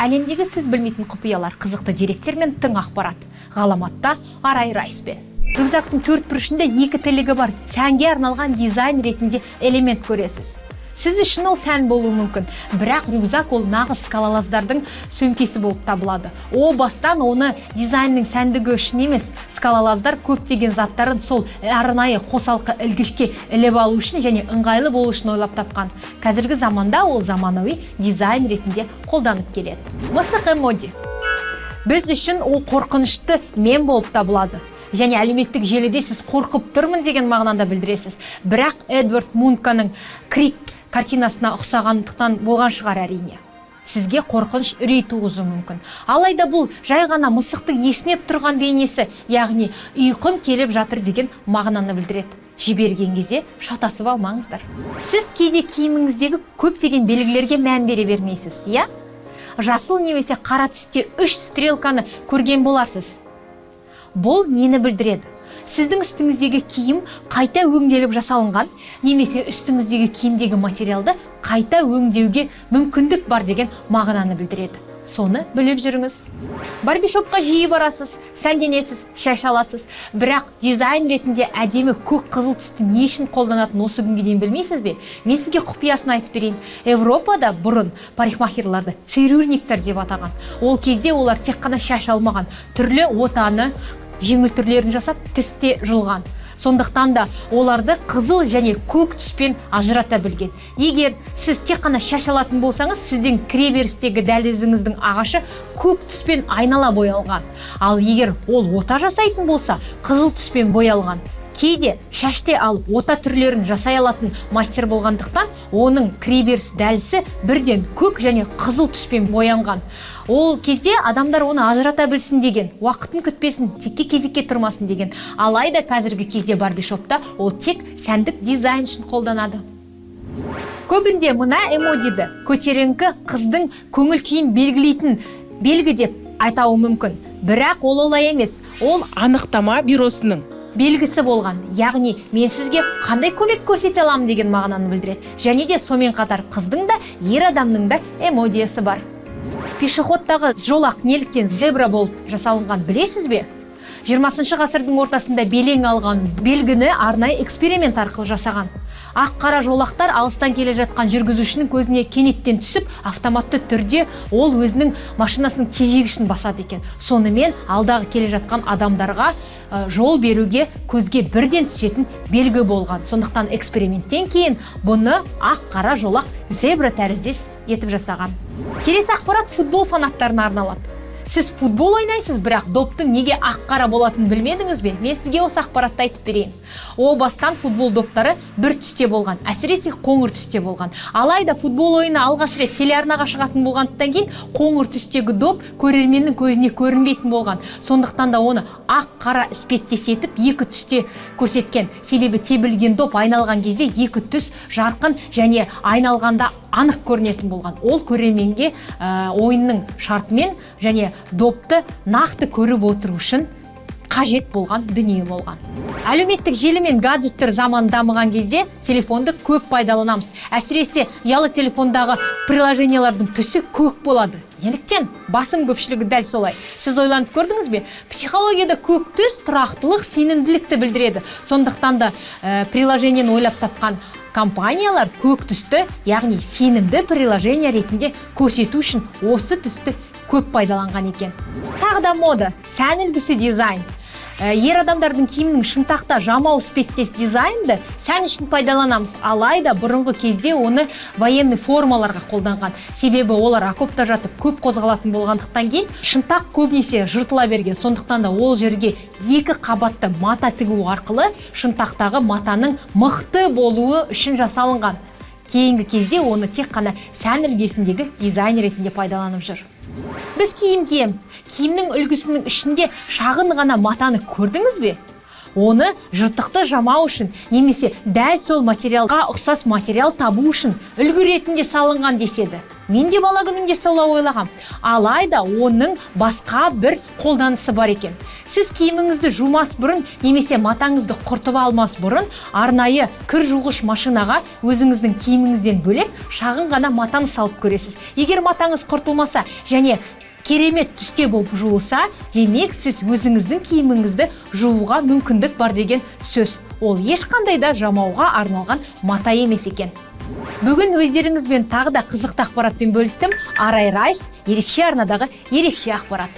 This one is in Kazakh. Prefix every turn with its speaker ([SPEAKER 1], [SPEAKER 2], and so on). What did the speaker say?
[SPEAKER 1] Әлемдегі сіз білмейтін құпиялар, қызықты деректер мен тың ақпарат. Ғаламатта Арай Райспен. Рюкзактың төрт бұрышында екі тілігі бар, сәнге арналған дизайн ретінде элемент көресіз. Сіз үшін ол сән болуы мүмкін, бірақ рюкзак ол нағыз скалолаздардың сөмкесі болып табылады. О бастан оны дизайнның сәндігі үшін емес, скалолаздар көптеген заттарын сол арнайы қосалқы ілгішке іліп алу үшін және ыңғайлы болу үшін ойлап тапқан. Қазіргі заманда ол заманауи дизайн ретінде қолданып келеді. Мысық эмоджи. Біз үшін ол қорқынышты мем болып табылады. Және әлеуметтік желіде сіз қорқып тұрмын деген мағынада білдіресіз. Бірақ Эдвард Мунканың Крик картинасына ұқсағандықтан болған шығар әрине. Сізге қорқыныш үрей туғызуы мүмкін. Алайда бұл жай ғана мысықтың есінеп тұрған бейнесі, яғни ұйқым келіп жатыр деген мағынаны білдіреді. Жіберген кезде шатасып алмаңыздар. Сіз кейде киіміңіздегі көптеген белгілерге мән бере бермейсіз, иә? Жасыл немесе қара түсте 3 стрелканы көрген боларсыз. Бұл нені білдіреді? Сіздің үстіңіздегі киім қайта өңделіп жасалынған, немесе үстіңіздегі киімдегі материалды қайта өңдеуге мүмкіндік бар деген мағынаны білдіреді. Соны біліп жүріңіз. Барбишопқа жиі барасыз, сәнденесіз, шаш аласыз, бірақ дизайн ретінде әдемі көк қызыл түсті не үшін қолданатын осы күнге дейін білмейсіз бе? Мен сізге құпиясын айтып берейін. Европада бұрын парикмахерларды цирюльниктер деп атаған. Ол кезде олар тек қана шаш алмаған, түрлі отаны, жеңіл түрлерін жасап, тісте жұлған. Сондықтан да оларды қызыл және көк түспен ажырата білген. Егер сіз тек қана шаш алатын болсаңыз, сіздің кіреберістегі дәлізіңіздің ағашы көк түспен айнала боялған. Ал егер ол ота жасайтын болса, қызыл түспен боялған. Кейде шаште алып ота түрлерін жасай алатын мастер болғандықтан, оның кіреберіс дәлісі бірден көк және қызыл түспен боянған. Ол кезде адамдар оны ажырата білсін деген, уақытын күтпесін, текке кезекке тұрмасын деген. Алайда қазіргі кезде барбишопта ол тек сәндік дизайн үшін қолданады. Көбінде мына эмоджиді көтеріңкі қыздың көңіл күйін белгілейтін белгі деп айтауы мүмкін. Бірақ ол олай емес. Ол
[SPEAKER 2] анықтама бюросының
[SPEAKER 1] белгісі болған, яғни мен сізге қандай көмек көрсете аламын деген мағынаны білдіреді. Және де сонымен қатар қыздың да, ер адамның да эмоджисы бар. Пешеходтағы жолақ неліктен зебра болып жасалынған білесіз бе? 20 ғасырдың ортасында белең алған белгіні арнайы эксперимент арқылы жасаған. Ақ-қара жолақтар алыстан келе жатқан жүргізушінің көзіне кенеттен түсіп, автоматты түрде ол өзінің машинасының тежегішін басады екен. Сонымен алдағы келе жатқан адамдарға жол беруге көзге бірден түсетін белгі болған. Сондықтан эксперименттен кейін бұны ақ-қара жолақ зебра тәріздес етіп жасаған. Келесі ақпарат футбол фанаттарына арналады. Сіз футбол ойнайсыз, бірақ доптың неге ақ-қара болатынын білмедіңіз бе? Мен сізге осы ақпаратты айтып берейін. О бастан футбол доптары бір түсте болған, әсіресе қоңыр түсте болған. Алайда футбол ойыны алғаш рет телеарнаға шығатын болғандықтан кейін қоңыр түстегі доп көрерменнің көзіне көрінбейтін болған. Сондықтан да оны ақ-қара іспеттес етіп екі түсте көрсеткен. Себебі тебілген доп айналған кезде екі түс жарқын және айналғанда анық көрінетін болған. Ол көрерменге ойынның шартымен және допты нақты көріп отыру үшін қажет болған дүние болған. Әлеуметтік желі мен гаджеттер заман дамыған кезде телефонды көп пайдаланамыз. Әсіресе ұялы телефондағы приложениялардың түсі көк болады. Неліктен? Басым көпшілігі дәл солай. Сіз ойланып көрдіңіз бе? Психологияда көк түс тұрақтылық, сенімділікті білдіреді. Сондықтан да приложениені ойлап тапқан компаниялар көк түсті, яғни сенімді приложение ретінде көрсету үшін осы түсті көп пайдаланған екен. Тағы да мода, сән үлгісі дизайн. Ер адамдардың киімінің шынтақта жамау іспеттес дизайнды сән үшін пайдаланамыз. Алайда бұрынғы кезде оны военный формаларға қолданған. Себебі олар окопта жатып көп қозғалатын болғандықтан кейін шынтақ көбінесе жыртыла берген. Сондықтан да ол жерге екі қабатты мата тігу арқылы шынтақтағы матаның мықты болуы үшін жасалынған. Кейінгі кезде оны тек қана сән үлгісіндегі дизайн ретінде пайдаланып жүр. Біз киім киеміз. Киімнің үлгісінің ішінде шағын ғана матаны көрдіңіз бе? оны жыртықты жамау үшін немесе дәл сол материалға ұқсас материал табу үшін үлгі ретінде салынған деседі. Мен де бала күнімде солай ойлағам. Алайда оның басқа бір қолданысы бар екен. Сіз киіміңізді жумас бұрын немесе матаңызды құртып алмас бұрын арнайы кір жуғыш машинаға өзіңіздің киіміңізден бөлек шағын ғана матаны салып көресіз. Егер матаңыз құртылмаса және керемет түсте болып жуылса, демек сіз өзіңіздің киіміңізді жууға мүмкіндік бар деген сөз. Ол ешқандай да жамауға арналған мата емес екен. Бүгін өздеріңізбен тағы да қызықты ақпаратпен бөлістім. Арай Райс, ерекше арнадағы ерекше ақпарат.